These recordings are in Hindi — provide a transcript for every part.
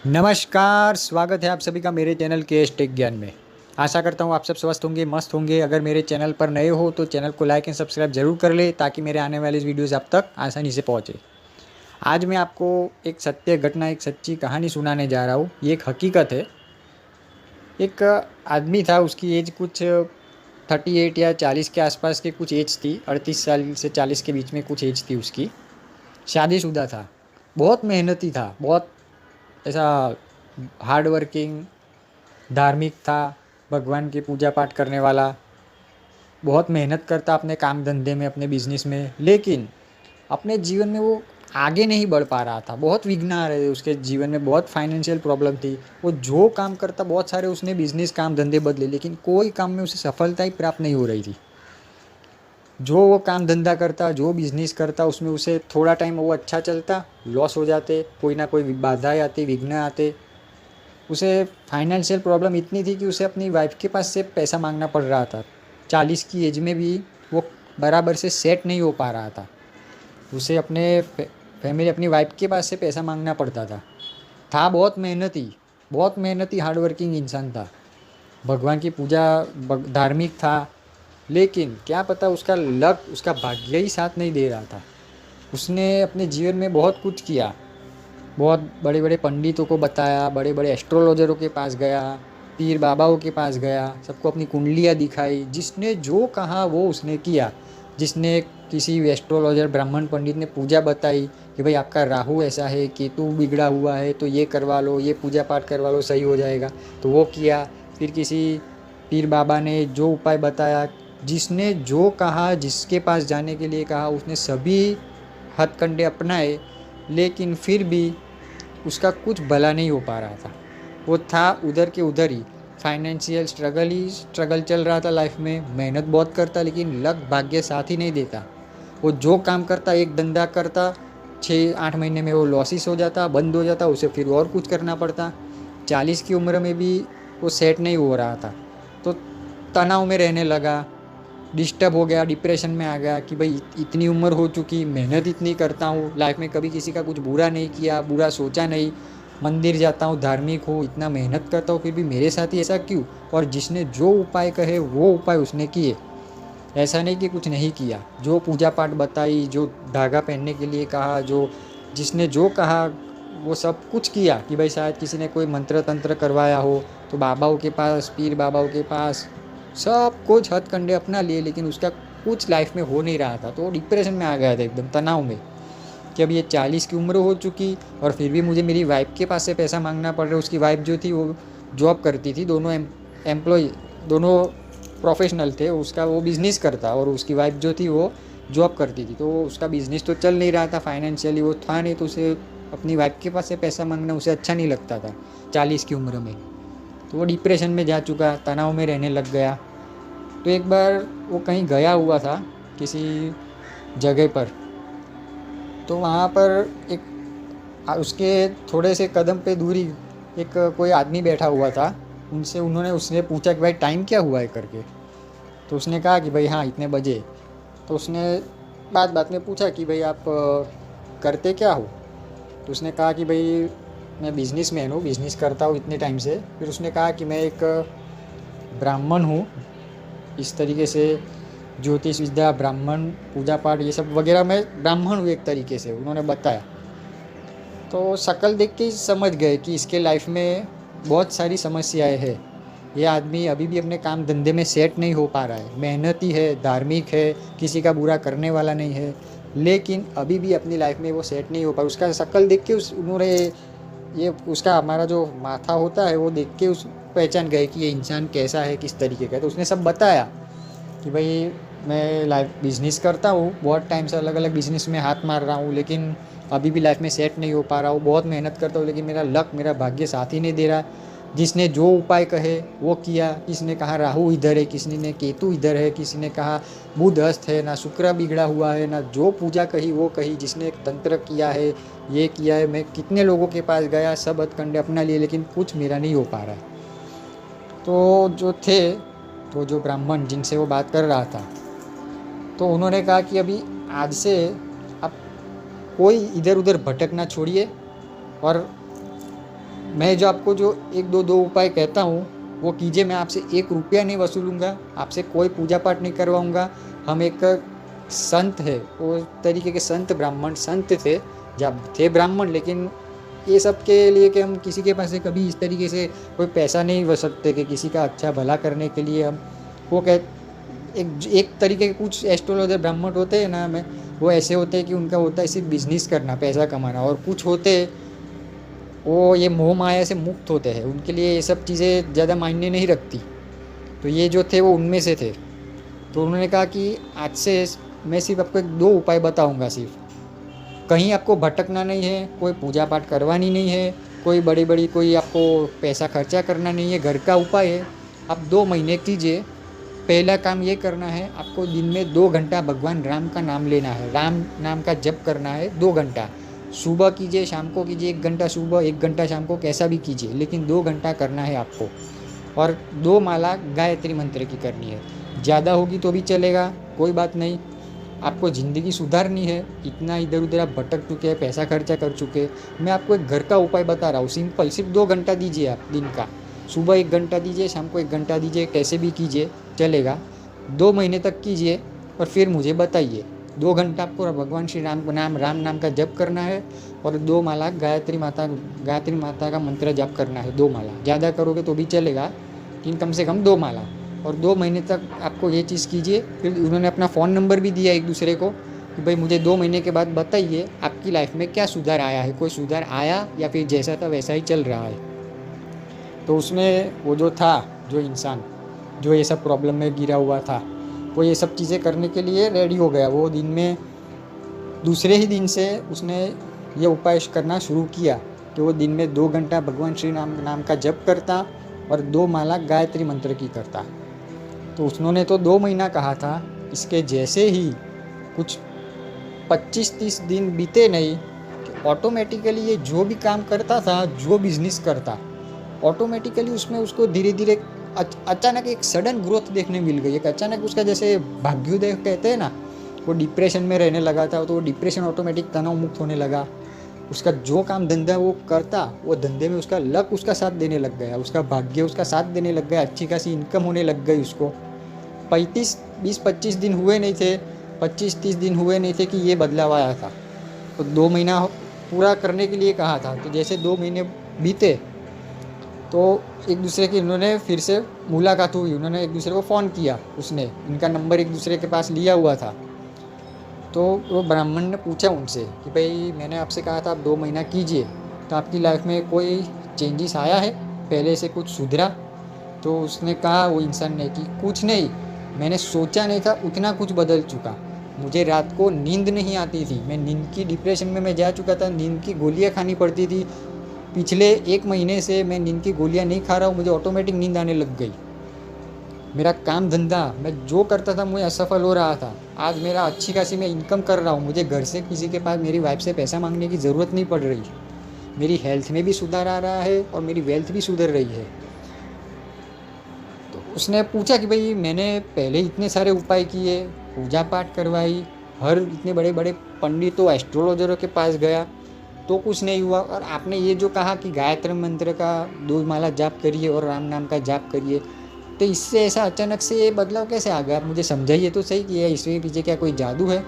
नमस्कार, स्वागत है आप सभी का मेरे चैनल के एस टेक ज्ञान में। आशा करता हूँ आप सब स्वस्थ होंगे, मस्त होंगे। अगर मेरे चैनल पर नए हो तो चैनल को लाइक एंड सब्सक्राइब ज़रूर कर ले ताकि मेरे आने वाले वीडियोज़ आप तक आसानी से पहुँचे। आज मैं आपको एक सत्य घटना, एक सच्ची कहानी सुनाने जा रहा हूँ। ये एक हकीकत है। एक आदमी था, उसकी एज कुछ 38 या 40 के आसपास की कुछ एज थी। 38 साल से 40 के बीच में कुछ एज थी उसकी। शादीशुदा था, बहुत मेहनती था, बहुत ऐसा हार्ड वर्किंग, धार्मिक था, भगवान की पूजा पाठ करने वाला, बहुत मेहनत करता अपने काम धंधे में, अपने बिजनेस में। लेकिन अपने जीवन में वो आगे नहीं बढ़ पा रहा था। बहुत विघ्न आ रहे थे उसके जीवन में, बहुत फाइनेंशियल प्रॉब्लम थी। वो जो काम करता, बहुत सारे उसने बिजनेस काम धंधे बदले, लेकिन कोई काम में उसे सफलता ही प्राप्त नहीं हो रही थी। जो वो काम धंधा करता, जो बिजनेस करता, उसमें उसे थोड़ा टाइम वो अच्छा चलता, लॉस हो जाते, कोई ना कोई बाधाएं आती, विघ्न आते। उसे फाइनेंशियल प्रॉब्लम इतनी थी कि उसे अपनी वाइफ के पास से पैसा मांगना पड़ रहा था। 40 की एज में भी वो बराबर से सेट नहीं हो पा रहा था। उसे अपने फैमिली, अपनी वाइफ के पास से पैसा मांगना पड़ता था बहुत मेहनती, बहुत मेहनती हार्ड वर्किंग इंसान था। भगवान की पूजा, धार्मिक था। लेकिन क्या पता उसका लक, उसका भाग्य ही साथ नहीं दे रहा था। उसने अपने जीवन में बहुत कुछ किया, बहुत बड़े बड़े पंडितों को बताया, बड़े बड़े एस्ट्रोलॉजरों के पास गया, पीर बाबाओं के पास गया, सबको अपनी कुंडलियाँ दिखाई। जिसने जो कहा वो उसने किया। जिसने किसी एस्ट्रोलॉजर, ब्राह्मण पंडित ने पूजा बताई कि भाई आपका राहु ऐसा है, केतु बिगड़ा हुआ है, तो ये करवा लो, ये पूजा पाठ करवा लो, सही हो जाएगा, तो वो किया। फिर किसी पीर बाबा ने जो उपाय बताया, जिसने जो कहा, जिसके पास जाने के लिए कहा, उसने सभी हथकंडे अपनाए। लेकिन फिर भी उसका कुछ भला नहीं हो पा रहा था। वो था उधर के उधर ही। फाइनेंशियल स्ट्रगल ही स्ट्रगल चल रहा था लाइफ में। मेहनत बहुत करता, लेकिन लक, भाग्य साथ ही नहीं देता। वो जो काम करता, एक धंधा करता, 6-8 महीने में वो लॉसिस हो जाता, बंद हो जाता, उसे फिर और कुछ करना पड़ता। 40 की उम्र में भी वो सेट नहीं हो रहा था। तो तनाव में रहने लगा, डिस्टर्ब हो गया, डिप्रेशन में आ गया कि भाई इतनी उम्र हो चुकी, मेहनत इतनी करता हूँ, लाइफ में कभी किसी का कुछ बुरा नहीं किया, बुरा सोचा नहीं, मंदिर जाता हूँ, धार्मिक हूँ, इतना मेहनत करता हूँ, फिर भी मेरे साथ ही ऐसा क्यों। और जिसने जो उपाय कहे वो उपाय उसने किए। ऐसा नहीं कि कुछ नहीं किया। जो पूजा पाठ बताई, जो धागा पहनने के लिए कहा, जो जिसने जो कहा वो सब कुछ किया। कि भाई शायद किसी ने कोई मंत्र तंत्र करवाया हो, तो बाबाओं के पास, पीर बाबाओं के पास सब कुछ हथकंडे अपना लिए, लेकिन उसका कुछ लाइफ में हो नहीं रहा था। तो वो डिप्रेशन में आ गया था, एकदम तनाव में, कि अब ये 40 की उम्र हो चुकी और फिर भी मुझे मेरी वाइफ के पास से पैसा मांगना पड़ रहा है। उसकी वाइफ जो थी वो जॉब करती थी, दोनों एम्प्लॉय, दोनों प्रोफेशनल थे। उसका वो बिज़नेस करता और उसकी वाइफ जो थी वो जॉब करती थी। तो उसका बिज़नेस तो चल नहीं रहा था, फाइनेंशियली वो था नहीं, तो उसे अपनी वाइफ के पास से पैसा मांगना उसे अच्छा नहीं लगता था 40 की उम्र में। तो वो डिप्रेशन में जा चुका, तनाव में रहने लग गया। तो एक बार वो कहीं गया हुआ था किसी जगह पर। तो वहाँ पर एक उसके थोड़े से कदम पे दूरी एक कोई आदमी बैठा हुआ था। उसने पूछा कि भाई टाइम क्या हुआ है करके। तो उसने कहा कि भाई हाँ, इतने बजे। तो उसने बात बात में पूछा कि भाई आप करते क्या हो। तो उसने कहा कि भाई मैं बिजनेसमैन हूँ, बिज़नेस करता हूँ इतने टाइम से। फिर उसने कहा कि मैं एक ब्राह्मण हूँ, इस तरीके से ज्योतिष विद्या, ब्राह्मण, पूजा पाठ, ये सब वगैरह मैं ब्राह्मण हूँ एक तरीके से, उन्होंने बताया। तो शक्ल देख के ही समझ गए कि इसके लाइफ में बहुत सारी समस्याएं हैं। ये आदमी अभी भी अपने काम धंधे में सेट नहीं हो पा रहा है। मेहनती है, धार्मिक है, किसी का बुरा करने वाला नहीं है, लेकिन अभी भी अपनी लाइफ में वो सेट नहीं हो पा। उसका शक्ल देख के उन्होंने ये उसका हमारा जो माथा होता है वो देख के उस पहचान गए कि ये इंसान कैसा है, किस तरीके का है। तो उसने सब बताया कि भाई मैं लाइफ बिजनेस करता हूँ, बहुत टाइम से अलग अलग बिजनेस में हाथ मार रहा हूँ, लेकिन अभी भी लाइफ में सेट नहीं हो पा रहा हूँ। बहुत मेहनत करता हूँ, लेकिन मेरा लक, मेरा भाग्य साथ ही नहीं दे रहा। जिसने जो उपाय कहे वो किया। किसी ने कहा राहु इधर है, किसी ने केतु इधर है, किसी ने कहा बुध अस्त है, ना शुक्र बिगड़ा हुआ है, ना जो पूजा कही वो कही। जिसने एक तंत्र किया है, ये किया है, मैं कितने लोगों के पास गया, सब हथकंडे अपना लिए, लेकिन कुछ मेरा नहीं हो पा रहा है। तो जो थे, तो जो ब्राह्मण जिनसे वो बात कर रहा था, तो उन्होंने कहा कि अभी आज से आप कोई इधर उधर भटकना छोड़िए और मैं जो आपको जो एक दो उपाय कहता हूँ वो कीजिए। मैं आपसे 1 रुपया नहीं वसूलूंगा, आपसे कोई पूजा पाठ नहीं करवाऊंगा। हम एक संत है, वो तरीके के संत ब्राह्मण संत थे, जब थे ब्राह्मण, लेकिन ये सब के लिए कि हम किसी के पास से कभी इस तरीके से कोई पैसा नहीं वसूलते कि किसी का अच्छा भला करने के लिए हम वो कह एक तरीके के कुछ एस्ट्रोलॉजर ब्राह्मण होते हैं ना, मैं वो ऐसे होते हैं कि उनका होता है सिर्फ बिजनेस करना, पैसा कमाना, और कुछ होते हैं वो ये मोह माया से मुक्त होते हैं, उनके लिए ये सब चीज़ें ज़्यादा मायने नहीं रखती। तो ये जो थे वो उनमें से थे। तो उन्होंने कहा कि आज से मैं सिर्फ आपको 2 उपाय बताऊंगा, सिर्फ कहीं आपको भटकना नहीं है, कोई पूजा पाठ करवानी नहीं है, कोई बड़ी बड़ी कोई आपको पैसा खर्चा करना नहीं है। घर का उपाय है, आप 2 महीने कीजिए। पहला काम ये करना है, आपको दिन में 2 घंटा भगवान राम का नाम लेना है, राम नाम का जप करना है 2 घंटा। सुबह कीजिए, शाम को कीजिए, 1 घंटा सुबह 1 घंटा शाम को, कैसा भी कीजिए, लेकिन 2 घंटा करना है आपको। और 2 माला गायत्री मंत्र की करनी है। ज़्यादा होगी तो भी चलेगा, कोई बात नहीं। आपको ज़िंदगी सुधारनी है, इतना इधर उधर आप भटक चुके हैं, पैसा खर्चा कर चुके। मैं आपको एक घर का उपाय बता रहा हूँ, सिंपल, सिर्फ 2 घंटा दीजिए आप दिन का। सुबह 1 घंटा दीजिए, शाम को 1 घंटा दीजिए, कैसे भी कीजिए चलेगा। 2 महीने तक कीजिए और फिर मुझे बताइए। 2 घंटा आपको भगवान श्री राम राम नाम का जप करना है और 2 माला गायत्री माता का मंत्र जप करना है। 2 माला, ज़्यादा करोगे तो भी चलेगा, लेकिन कम से कम 2 माला। और 2 महीने तक आपको ये चीज़ कीजिए। फिर उन्होंने अपना फ़ोन नंबर भी दिया एक दूसरे को कि भाई मुझे 2 महीने के बाद बताइए आपकी लाइफ में क्या सुधार आया है, कोई सुधार आया या फिर जैसा था वैसा ही चल रहा है। तो उसमें वो जो था, जो इंसान जो ये सब प्रॉब्लम में गिरा हुआ था, वो ये सब चीज़ें करने के लिए रेडी हो गया। वो दिन में दूसरे ही दिन से उसने ये उपाय करना शुरू किया कि वो दिन में 2 घंटा भगवान श्री नाम का जप करता और 2 माला गायत्री मंत्र की करता। तो उन्होंने तो 2 महीना कहा था, इसके जैसे ही कुछ 25-30 दिन बीते नहीं कि ऑटोमेटिकली ये जो भी काम करता था, जो बिजनेस करता, ऑटोमेटिकली उसमें उसको धीरे धीरे अचानक एक सडन ग्रोथ देखने मिल गई। एक अचानक उसका, जैसे भाग्योदय कहते हैं ना, वो डिप्रेशन में रहने लगा था, तो वो डिप्रेशन ऑटोमेटिक तनाव मुक्त होने लगा। उसका जो काम धंधा वो करता, वो धंधे में उसका लक उसका साथ देने लग गया, उसका भाग्य उसका साथ देने लग गया, अच्छी खासी इनकम होने लग गई उसको। 20-25 दिन हुए नहीं थे, 25-30 दिन हुए नहीं थे कि ये बदलाव आया था। तो 2 महीना पूरा करने के लिए कहा था। तो जैसे 2 महीने बीते तो एक दूसरे की इन्होंने फिर से मुलाकात हुई, उन्होंने एक दूसरे को फ़ोन किया, उसने इनका नंबर एक दूसरे के पास लिया हुआ था। तो वो ब्राह्मण ने पूछा उनसे कि भाई मैंने आपसे कहा था आप 2 महीना कीजिए, तो आपकी लाइफ में कोई चेंजेस आया है, पहले से कुछ सुधरा? तो उसने कहा, वो इंसान ने, कि कुछ नहीं, मैंने सोचा नहीं था उतना कुछ बदल चुका। मुझे रात को नींद नहीं आती थी, मैं नींद की डिप्रेशन में मैं जा चुका था, नींद की गोलियां खानी पड़ती थी। पिछले 1 महीने से मैं नींद की गोलियां नहीं खा रहा हूँ, मुझे ऑटोमेटिक नींद आने लग गई। मेरा काम धंधा मैं जो करता था मुझे असफल हो रहा था, आज मेरा अच्छी खासी मैं इनकम कर रहा हूँ, मुझे घर से किसी के पास मेरी वाइफ से पैसा मांगने की ज़रूरत नहीं पड़ रही। मेरी हेल्थ में भी सुधार आ रहा है और मेरी वेल्थ भी सुधर रही है। तो उसने पूछा कि भाई मैंने पहले इतने सारे उपाय किए, पूजा पाठ करवाई, हर इतने बड़े बड़े पंडितों एस्ट्रोलॉजरों के पास गया, तो कुछ नहीं हुआ, और आपने ये जो कहा कि गायत्री मंत्र का 2 माला जाप करिए और राम नाम का जाप करिए, तो इससे ऐसा अचानक से ये बदलाव कैसे आ गया? आप मुझे समझाइए तो सही कि इसके पीछे क्या कोई जादू है?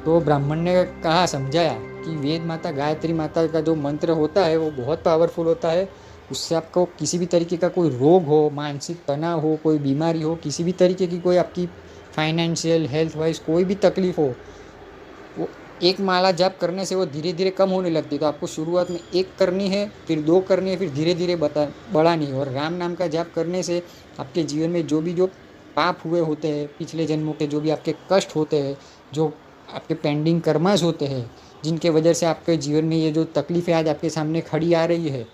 तो ब्राह्मण ने कहा, समझाया कि वेद माता गायत्री माता का जो मंत्र होता है वो बहुत पावरफुल होता है। उससे आपको किसी भी तरीके का कोई रोग हो, मानसिक तनाव हो, कोई बीमारी हो, किसी भी तरीके की कोई आपकी फाइनेंशियल हेल्थ वाइज कोई भी तकलीफ हो, वो 1 माला जाप करने से वो धीरे धीरे कम होने लगती है। तो आपको शुरुआत में 1 करनी है, फिर 2 करनी है, फिर धीरे धीरे बढ़ानी है। और राम नाम का जाप करने से आपके जीवन में जो पाप हुए होते हैं, पिछले जन्मों के जो भी आपके कष्ट होते हैं, जो आपके पेंडिंग कर्मास होते हैं, जिनके वजह से आपके जीवन में ये जो तकलीफ़ें आज आपके सामने खड़ी आ रही है,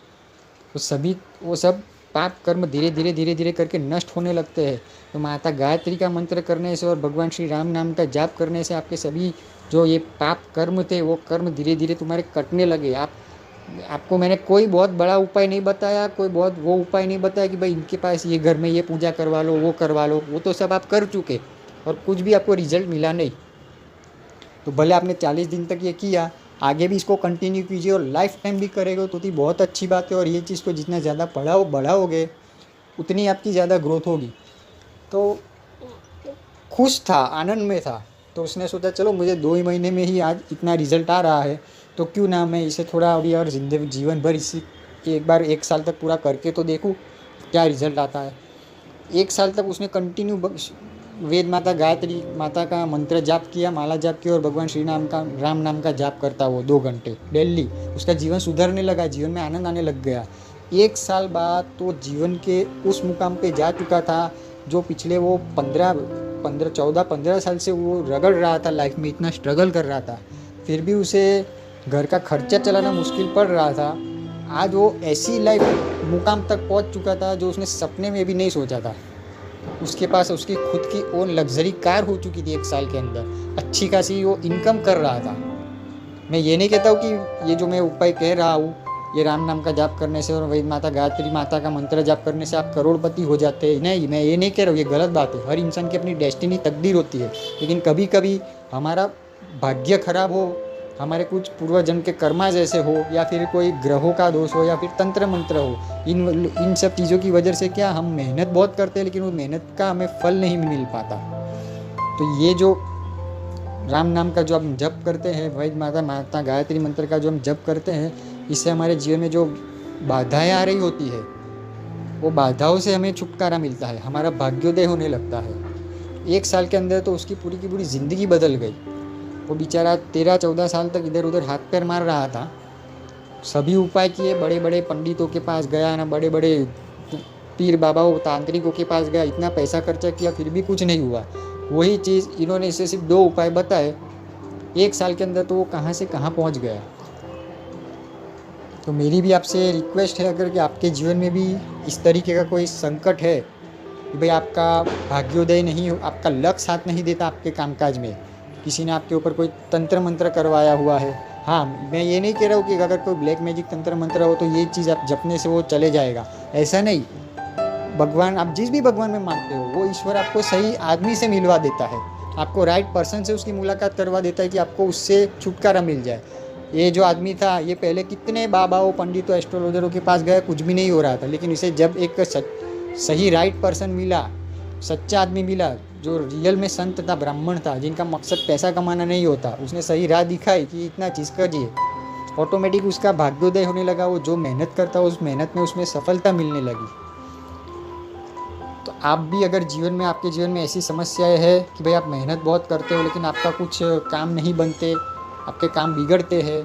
वो सब पाप कर्म धीरे धीरे करके नष्ट होने लगते हैं। तो माता गायत्री का मंत्र करने से और भगवान श्री राम नाम का जाप करने से आपके सभी जो ये पाप कर्म थे वो कर्म धीरे धीरे तुम्हारे कटने लगे। आपको मैंने कोई बहुत बड़ा उपाय नहीं बताया, कोई बहुत वो उपाय नहीं बताया कि भाई इनके पास ये घर में ये पूजा करवा लो, वो करवा लो, वो तो सब आप कर चुके और कुछ भी आपको रिजल्ट मिला नहीं। तो भले आपने 40 दिन तक ये किया, आगे भी इसको कंटिन्यू कीजिए और लाइफ टाइम भी करेंगे तो बहुत अच्छी बात है। और ये चीज़ को जितना ज़्यादा बढ़ाओगे उतनी आपकी ज़्यादा ग्रोथ होगी। तो खुश था, आनंद में था, तो उसने सोचा चलो मुझे 2 ही महीने में ही आज इतना रिज़ल्ट आ रहा है तो क्यों ना मैं इसे थोड़ा अभी और जीवन भर इसी एक बार 1 साल तक पूरा करके तो देखूँ क्या रिज़ल्ट आता है। 1 साल तक उसने कंटिन्यू वेद माता गायत्री माता का मंत्र जाप किया, माला जाप किया और भगवान श्री राम नाम का जाप करता वो 2 घंटे डेली। उसका जीवन सुधरने लगा, जीवन में आनंद आने लग गया। 1 साल बाद तो जीवन के उस मुकाम पे जा चुका था जो पिछले वो 14-15 साल से वो रगड़ रहा था, लाइफ में इतना स्ट्रगल कर रहा था, फिर भी उसे घर का खर्चा चलाना मुश्किल पड़ रहा था। आज वो ऐसी लाइफ मुकाम तक पहुंच चुका था जो उसने सपने में भी नहीं सोचा था। उसके पास उसकी खुद की ओन लग्जरी कार हो चुकी थी 1 साल के अंदर, अच्छी खासी वो इनकम कर रहा था। मैं ये नहीं कहता हूँ कि ये जो मैं उपाय कह रहा हूँ ये राम नाम का जाप करने से और वैद माता गायत्री माता का मंत्र जाप करने से आप करोड़पति हो जाते हैं, नहीं, मैं ये नहीं कह रहा हूँ, ये गलत बात है। हर इंसान की अपनी डेस्टिनी तकदीर होती है, लेकिन कभी कभी हमारा भाग्य खराब हो, हमारे कुछ पूर्वजन्म के कर्मा जैसे हो, या फिर कोई ग्रहों का दोष हो, या फिर तंत्र मंत्र हो, इन सब चीज़ों की वजह से क्या हम मेहनत बहुत करते हैं लेकिन वो मेहनत का हमें फल नहीं मिल पाता। तो ये जो राम नाम का जो हम जप करते हैं, वैद माता गायत्री मंत्र का जो हम जप करते हैं, इससे हमारे जीवन में जो बाधाएं आ रही होती है वो बाधाओं से हमें छुटकारा मिलता है, हमारा भाग्योदय होने लगता है। 1 साल के अंदर तो उसकी पूरी की पूरी ज़िंदगी बदल गई। वो बेचारा 13-14 साल तक इधर उधर हाथ पैर मार रहा था, सभी उपाय किए, बड़े बड़े पंडितों के पास गया ना, बड़े बड़े पीर बाबाओं तांत्रिकों के पास गया, इतना पैसा खर्चा किया, फिर भी कुछ नहीं हुआ। वही चीज़ इन्होंने इसे सिर्फ 2 उपाय बताए, 1 साल के अंदर तो वो कहाँ से कहाँ पहुँच गया। तो मेरी भी आपसे रिक्वेस्ट है, अगर कि आपके जीवन में भी इस तरीके का कोई संकट है कि भाई आपका भाग्योदय नहीं, आपका लक साथ नहीं देता आपके कामकाज में, किसी ने आपके ऊपर कोई तंत्र मंत्र करवाया हुआ है। हाँ, मैं ये नहीं कह रहा हूँ कि अगर कोई ब्लैक मैजिक तंत्र मंत्र हो तो ये चीज़ आप जपने से वो चले जाएगा, ऐसा नहीं। भगवान, आप जिस भी भगवान में मानते हो वो ईश्वर आपको सही आदमी से मिलवा देता है, आपको राइट पर्सन से उसकी मुलाकात करवा देता है कि आपको उससे छुटकारा मिल जाए। ये जो आदमी था ये पहले कितने बाबाओं पंडितों एस्ट्रोलॉजरों के पास गया, कुछ भी नहीं हो रहा था, लेकिन इसे जब एक सही राइट पर्सन मिला, सच्चा आदमी मिला जो रियल में संत था, ब्राह्मण था, जिनका मकसद पैसा कमाना नहीं होता, उसने सही राह दिखाई कि इतना चीज़ करिए, ऑटोमेटिक उसका भाग्योदय होने लगा। वो जो मेहनत करता उस मेहनत में उसमें सफलता मिलने लगी। तो आप भी अगर जीवन में, आपके जीवन में ऐसी समस्याएं है कि भाई आप मेहनत बहुत करते हो लेकिन आपका कुछ काम नहीं बनते, आपके काम बिगड़ते हैं,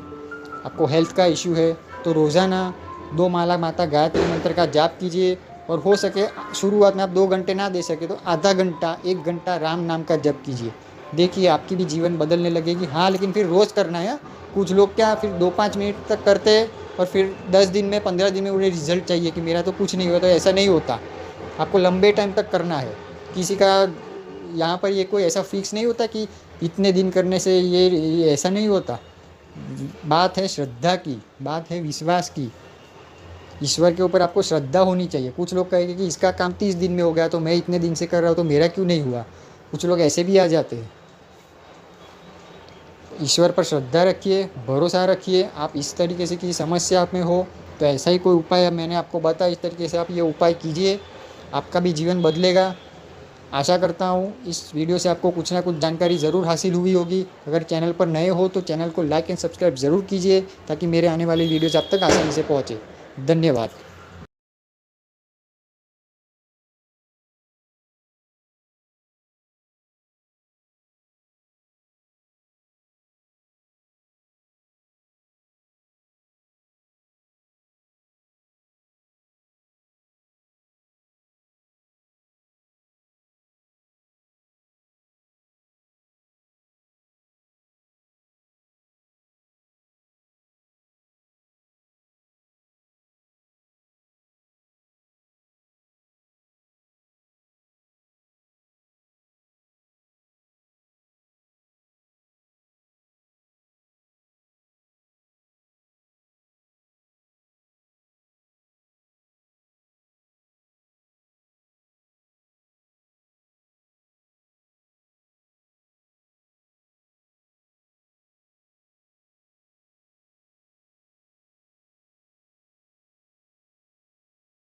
आपको हेल्थ का इश्यू है, तो रोज़ाना 2 माला माता गायत्री मंत्र का जाप कीजिए। और हो सके शुरुआत में आप 2 घंटे ना दे सके तो आधा घंटा 1 घंटा राम नाम का जप कीजिए, देखिए आपकी भी जीवन बदलने लगेगी। हाँ, लेकिन फिर रोज़ करना है। कुछ लोग क्या फिर 2-5 मिनट तक करते हैं और फिर 10 दिन में 15 दिन में उन्हें रिजल्ट चाहिए कि मेरा तो कुछ नहीं हुआ, तो ऐसा नहीं होता। आपको लंबे टाइम तक करना है। किसी का यहाँ पर ये कोई ऐसा फिक्स नहीं होता कि इतने दिन करने से ये ऐसा नहीं होता। बात है श्रद्धा की, बात है विश्वास की। ईश्वर के ऊपर आपको श्रद्धा होनी चाहिए। कुछ लोग कहेंगे कि इसका काम 30 दिन में हो गया तो मैं इतने दिन से कर रहा हूँ तो मेरा क्यों नहीं हुआ। कुछ लोग ऐसे भी आ जाते हैं। ईश्वर पर श्रद्धा रखिए, भरोसा रखिए। आप इस तरीके से किसी समस्या में हो तो ऐसा ही कोई उपाय मैंने आपको बताया, इस तरीके से आप ये उपाय कीजिए, आपका भी जीवन बदलेगा। आशा करता हूँ इस वीडियो से आपको कुछ ना कुछ जानकारी ज़रूर हासिल हुई होगी। अगर चैनल पर नए हो तो चैनल को लाइक एंड सब्सक्राइब ज़रूर कीजिए ताकि मेरे आने वाली वीडियोज़ आप तक आसानी से पहुँचे। धन्यवाद।